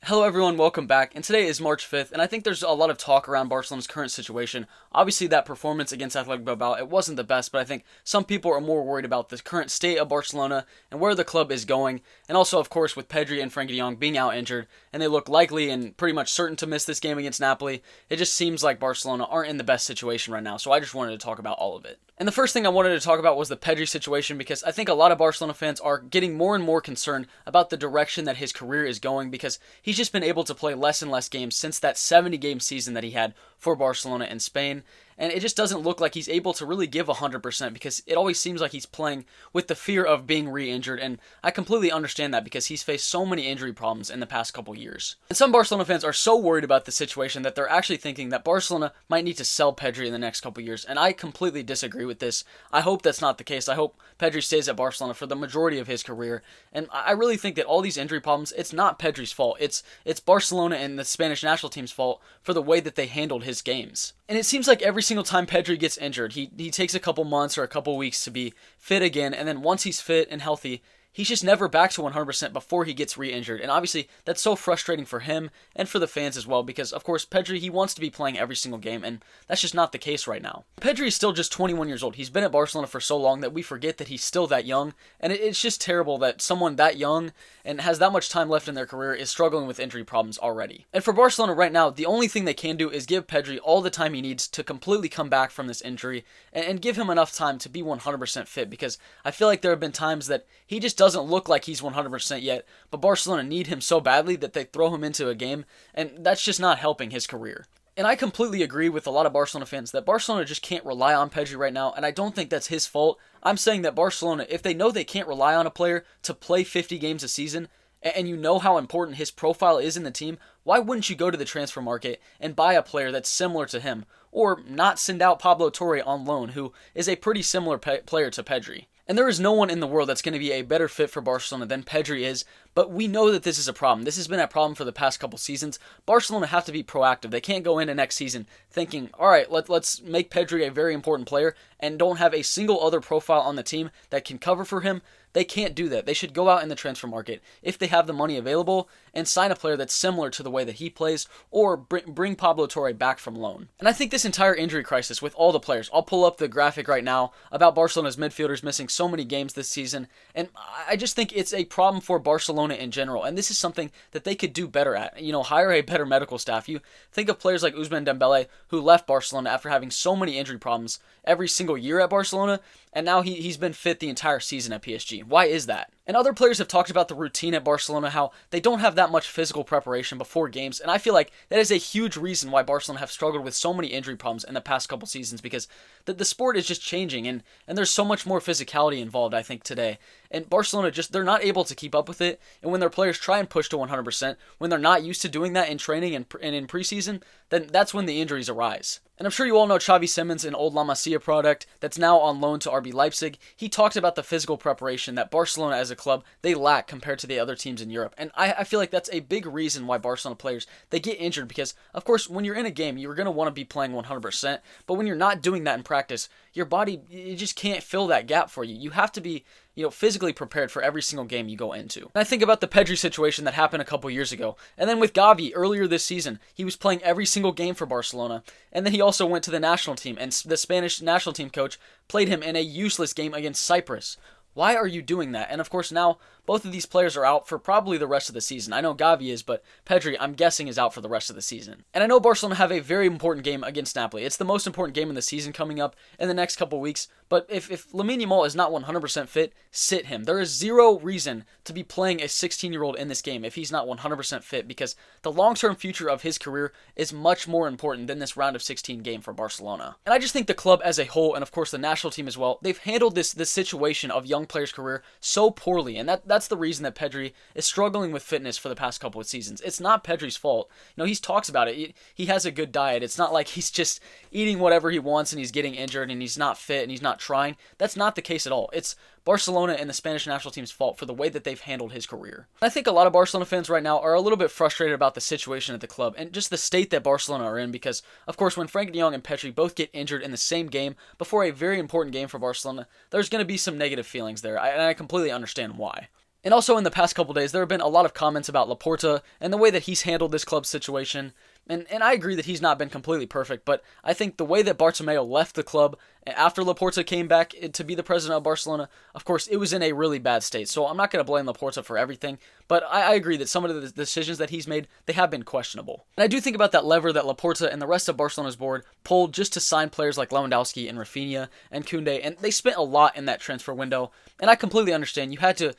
Hello everyone, welcome back, and today is March 5th, and I think there's a lot of talk around Barcelona's current situation. Obviously that performance against Athletic Bilbao, it wasn't the best, but I think some people are more worried about the current state of Barcelona and where the club is going, and also of course with Pedri and Frenkie de Jong being out injured, and they look likely and pretty much certain to miss this game against Napoli. It just seems like Barcelona aren't in the best situation right now, so I just wanted to talk about all of it. And the first thing I wanted to talk about was the Pedri situation, because I think a lot of Barcelona fans are getting more and more concerned about the direction that his career is going, because he's just been able to play less and less games since that 70-game season that he had for Barcelona in Spain. And it just doesn't look like he's able to really give 100%, because it always seems like he's playing with the fear of being re-injured, and I completely understand that because he's faced so many injury problems in the past couple years. And some Barcelona fans are so worried about the situation that they're actually thinking that Barcelona might need to sell Pedri in the next couple years, and I completely disagree with this. I hope that's not the case. I hope Pedri stays at Barcelona for the majority of his career, and I really think that all these injury problems, it's not Pedri's fault. It's Barcelona and the Spanish national team's fault for the way that they handled his games. And it seems like every single time Pedri gets injured, he takes a couple months or a couple weeks to be fit again, and then once he's fit and healthy, he's just never back to 100% before he gets re-injured. And obviously, that's so frustrating for him and for the fans as well, because, of course, Pedri, he wants to be playing every single game, and that's just not the case right now. Pedri is still just 21 years old. He's been at Barcelona for so long that we forget that he's still that young, and it's just terrible that someone that young and has that much time left in their career is struggling with injury problems already. And for Barcelona right now, the only thing they can do is give Pedri all the time he needs to completely come back from this injury and give him enough time to be 100% fit, because I feel like there have been times that he just doesn't look like he's 100% yet, but Barcelona need him so badly that they throw him into a game, and that's just not helping his career. And I completely agree with a lot of Barcelona fans that Barcelona just can't rely on Pedri right now, and I don't think that's his fault. I'm saying that Barcelona, if they know they can't rely on a player to play 50 games a season, and you know how important his profile is in the team, why wouldn't you go to the transfer market and buy a player that's similar to him? Or not send out Pablo Torre on loan, who is a pretty similar player to Pedri. And there is no one in the world that's going to be a better fit for Barcelona than Pedri is, but we know that this is a problem. This has been a problem for the past couple seasons. Barcelona have to be proactive. They can't go into next season thinking, all right, let's make Pedri a very important player and don't have a single other profile on the team that can cover for him. They can't do that. They should go out in the transfer market, if they have the money available, and sign a player that's similar to the way that he plays, or bring Pablo Torre back from loan. And I think this entire injury crisis with all the players, I'll pull up the graphic right now about Barcelona's midfielders missing so many games this season, and I just think it's a problem for Barcelona in general, and this is something that they could do better at. Hire a better medical staff. You think of players like Ousmane Dembele, who left Barcelona after having so many injury problems every single year at Barcelona, and now he's been fit the entire season at PSG. Why is that? And other players have talked about the routine at Barcelona, how they don't have that much physical preparation before games, and I feel like that is a huge reason why Barcelona have struggled with so many injury problems in the past couple seasons, because the sport is just changing, and there's so much more physicality involved, I think, today. And Barcelona they're not able to keep up with it, and when their players try and push to 100%, when they're not used to doing that in training and in preseason, then that's when the injuries arise. And I'm sure you all know Xavi Simons, an old La Masia product that's now on loan to RB Leipzig. He talked about the physical preparation that Barcelona as a club, they lack compared to the other teams in Europe. And I feel like that's a big reason why Barcelona players, they get injured, because, of course, when you're in a game, you're going to want to be playing 100%, but when you're not doing that in practice, your body, it just can't fill that gap for you. You have to be physically prepared for every single game you go into. And I think about the Pedri situation that happened a couple years ago. And then with Gavi earlier this season, he was playing every single game for Barcelona. And then he also went to the national team, and the Spanish national team coach played him in a useless game against Cyprus. Why are you doing that? And of course now, both of these players are out for probably the rest of the season. I know Gavi is, but Pedri, I'm guessing, is out for the rest of the season. And I know Barcelona have a very important game against Napoli. It's the most important game in the season coming up in the next couple weeks. But if Lamine Yamal is not 100% fit, sit him. There is zero reason to be playing a 16-year-old in this game if he's not 100% fit, because the long-term future of his career is much more important than this round of 16 game for Barcelona. And I just think the club as a whole, and of course the national team as well, they've handled this situation of young players' career so poorly, and that's the reason that Pedri is struggling with fitness for the past couple of seasons. It's not Pedri's fault. He talks about it. He has a good diet. It's not like he's just eating whatever he wants and he's getting injured and he's not fit and he's not trying. That's not the case at all. It's Barcelona and the Spanish national team's fault for the way that they've handled his career. I think a lot of Barcelona fans right now are a little bit frustrated about the situation at the club and just the state that Barcelona are in, because, of course, when Frenkie de Jong and Pedri both get injured in the same game before a very important game for Barcelona, there's going to be some negative feelings there, and I completely understand why. And also in the past couple days, there have been a lot of comments about Laporta and the way that he's handled this club's situation. And I agree that he's not been completely perfect, but I think the way that Bartomeu left the club after Laporta came back to be the president of Barcelona, of course, it was in a really bad state. So I'm not going to blame Laporta for everything, but I agree that some of the decisions that he's made, they have been questionable. And I do think about that lever that Laporta and the rest of Barcelona's board pulled just to sign players like Lewandowski and Rafinha and Koundé, and they spent a lot in that transfer window. And I completely understand you had to,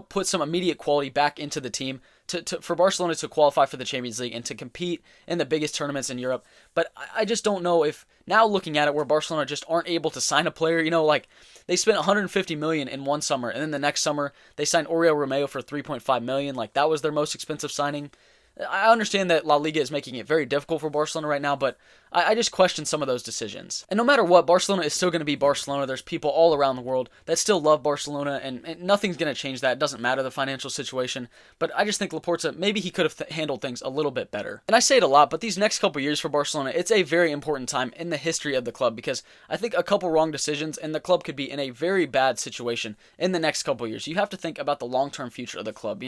put some immediate quality back into the team for Barcelona to qualify for the Champions League and to compete in the biggest tournaments in Europe. But I just don't know if, now looking at it, where Barcelona just aren't able to sign a player, like they spent 150 million in one summer, and then the next summer they signed Oriol Romeo for 3.5 million. Like, that was their most expensive signing. I understand that La Liga is making it very difficult for Barcelona right now, but I just question some of those decisions. And no matter what, Barcelona is still going to be Barcelona. There's people all around the world that still love Barcelona, and nothing's going to change that. It doesn't matter the financial situation, but I just think Laporta, maybe he could have handled things a little bit better. And I say it a lot, but these next couple years for Barcelona, it's a very important time in the history of the club, because I think a couple wrong decisions and the club could be in a very bad situation in the next couple years. You have to think about the long-term future of the club.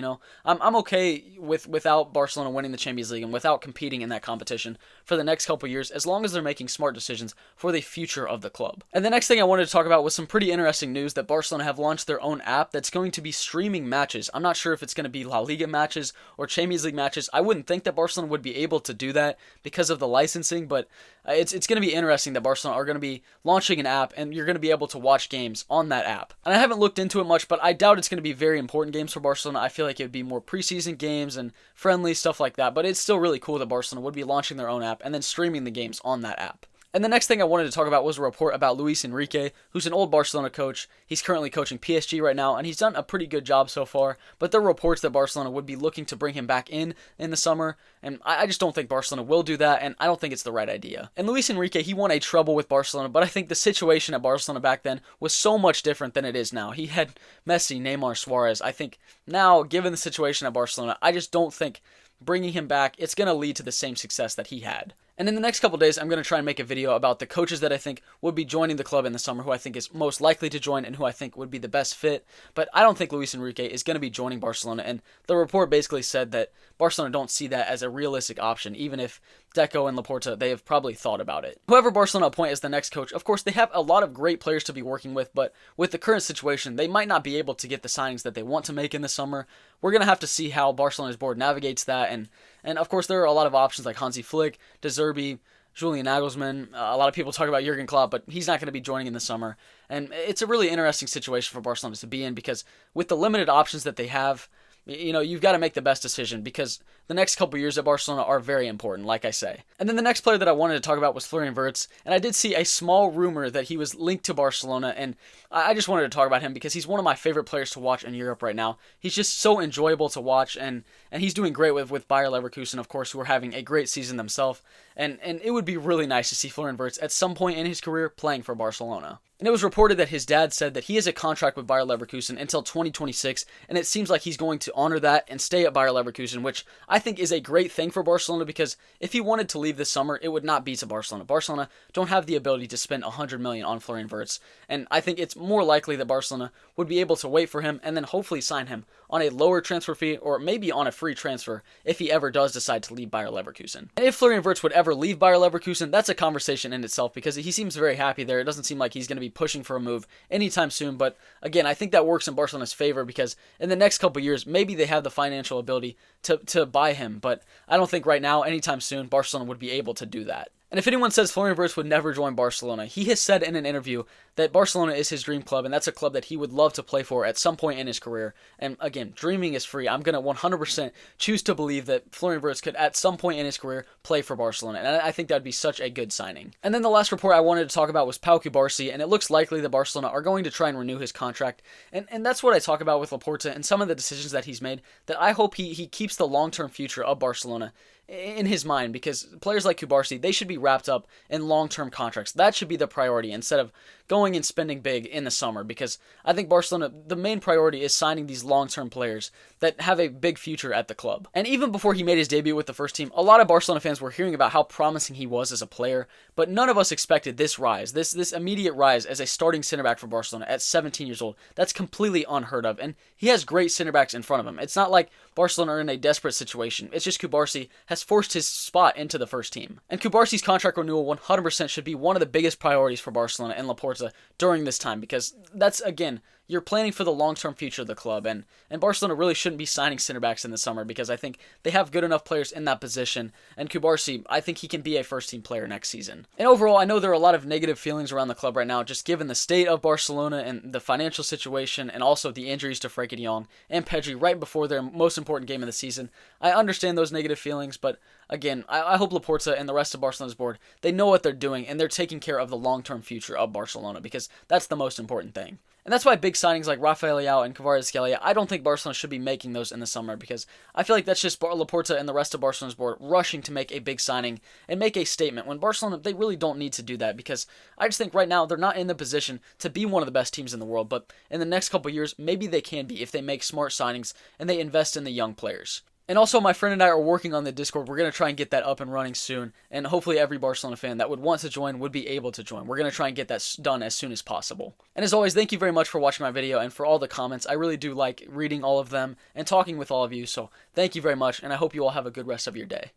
I'm okay without Barcelona winning the Champions League and without competing in that competition for the next couple years, as long as they're making smart decisions for the future of the club. And the next thing I wanted to talk about was some pretty interesting news that Barcelona have launched their own app that's going to be streaming matches. I'm not sure if it's going to be La Liga matches or Champions League matches. I wouldn't think that Barcelona would be able to do that because of the licensing, but it's going to be interesting that Barcelona are going to be launching an app and you're going to be able to watch games on that app. And I haven't looked into it much, but I doubt it's going to be very important games for Barcelona. I feel like it would be more preseason games and friendly stuff like that, but it's still really cool that Barcelona would be launching their own app and then streaming the games on that app. And the next thing I wanted to talk about was a report about Luis Enrique, who's an old Barcelona coach. He's currently coaching PSG right now, and he's done a pretty good job so far. But there are reports that Barcelona would be looking to bring him back in the summer, and I just don't think Barcelona will do that, and I don't think it's the right idea. And Luis Enrique, he won a treble with Barcelona, but I think the situation at Barcelona back then was so much different than it is now. He had Messi, Neymar, Suarez. I think now, given the situation at Barcelona, I just don't think bringing him back, it's going to lead to the same success that he had. And in the next couple days, I'm going to try and make a video about the coaches that I think would be joining the club in the summer, who I think is most likely to join and who I think would be the best fit. But I don't think Luis Enrique is going to be joining Barcelona, and the report basically said that Barcelona don't see that as a realistic option, even if Deco and Laporta, they have probably thought about it. Whoever Barcelona appoint as the next coach, of course, they have a lot of great players to be working with, but with the current situation, they might not be able to get the signings that they want to make in the summer. We're going to have to see how Barcelona's board navigates that, and of course, there are a lot of options like Hansi Flick, De Zerbi, Julian Nagelsmann. A lot of people talk about Jurgen Klopp, but he's not going to be joining in the summer. And it's a really interesting situation for Barcelona to be in, because with the limited options that they have, you've got to make the best decision, because the next couple years at Barcelona are very important, like I say. And then the next player that I wanted to talk about was Florian Wirtz, and I did see a small rumor that he was linked to Barcelona, and I just wanted to talk about him because he's one of my favorite players to watch in Europe right now. He's just so enjoyable to watch, and he's doing great with Bayer Leverkusen, of course, who are having a great season themselves, and it would be really nice to see Florian Wirtz at some point in his career playing for Barcelona. And it was reported that his dad said that he has a contract with Bayer Leverkusen until 2026, and it seems like he's going to honor that and stay at Bayer Leverkusen, which I think is a great thing for Barcelona, because if he wanted to leave this summer, it would not be to Barcelona. Barcelona don't have the ability to spend 100 million on Florian Wirtz, and I think it's more likely that Barcelona would be able to wait for him and then hopefully sign him on a lower transfer fee or maybe on a free transfer if he ever does decide to leave Bayer Leverkusen. And if Florian Wirtz would ever leave Bayer Leverkusen, that's a conversation in itself, because he seems very happy there. It doesn't seem like he's going to be pushing for a move anytime soon, but again, I think that works in Barcelona's favor, because in the next couple years, maybe they have the financial ability to buy him, but I don't think right now, anytime soon, Barcelona would be able to do that. And if anyone says Florian Wirtz would never join Barcelona, he has said in an interview that Barcelona is his dream club, and that's a club that he would love to play for at some point in his career. And again, dreaming is free. I'm going to 100% choose to believe that Florian Wirtz could at some point in his career play for Barcelona, and I think that would be such a good signing. And then the last report I wanted to talk about was Pau Cubarsí, and it looks likely that Barcelona are going to try and renew his contract. And that's what I talk about with Laporta and some of the decisions that he's made, that I hope he keeps the long-term future of Barcelona in his mind, because players like Cubarsí, they should be wrapped up in long-term contracts. That should be the priority, instead of going and spending big in the summer, because I think Barcelona, the main priority is signing these long-term players that have a big future at the club. And even before he made his debut with the first team, a lot of Barcelona fans were hearing about how promising he was as a player, but none of us expected this rise, this immediate rise as a starting center back for Barcelona at 17 years old. That's completely unheard of, and he has great center backs in front of him. It's not like Barcelona are in a desperate situation. It's just Cubarsí has forced his spot into the first team. And Cubarsí's contract renewal 100% should be one of the biggest priorities for Barcelona and Laporta during this time, because that's, again, you're planning for the long-term future of the club, and Barcelona really shouldn't be signing center backs in the summer, because I think they have good enough players in that position, and Cubarsí, I think he can be a first-team player next season. And overall, I know there are a lot of negative feelings around the club right now, just given the state of Barcelona and the financial situation, and also the injuries to Frenkie de Jong and Pedri right before their most important game of the season. I understand those negative feelings, but again, I hope Laporta and the rest of Barcelona's board, they know what they're doing, and they're taking care of the long-term future of Barcelona, because that's the most important thing. And that's why big signings like Rafael Leao and Kvaratskhelia, I don't think Barcelona should be making those in the summer, because I feel like that's just Laporta and the rest of Barcelona's board rushing to make a big signing and make a statement, when Barcelona, they really don't need to do that, because I just think right now they're not in the position to be one of the best teams in the world, but in the next couple years, maybe they can be if they make smart signings and they invest in the young players. And also, my friend and I are working on the Discord. We're going to try and get that up and running soon. And hopefully every Barcelona fan that would want to join would be able to join. We're going to try and get that done as soon as possible. And as always, thank you very much for watching my video and for all the comments. I really do like reading all of them and talking with all of you. So thank you very much, and I hope you all have a good rest of your day.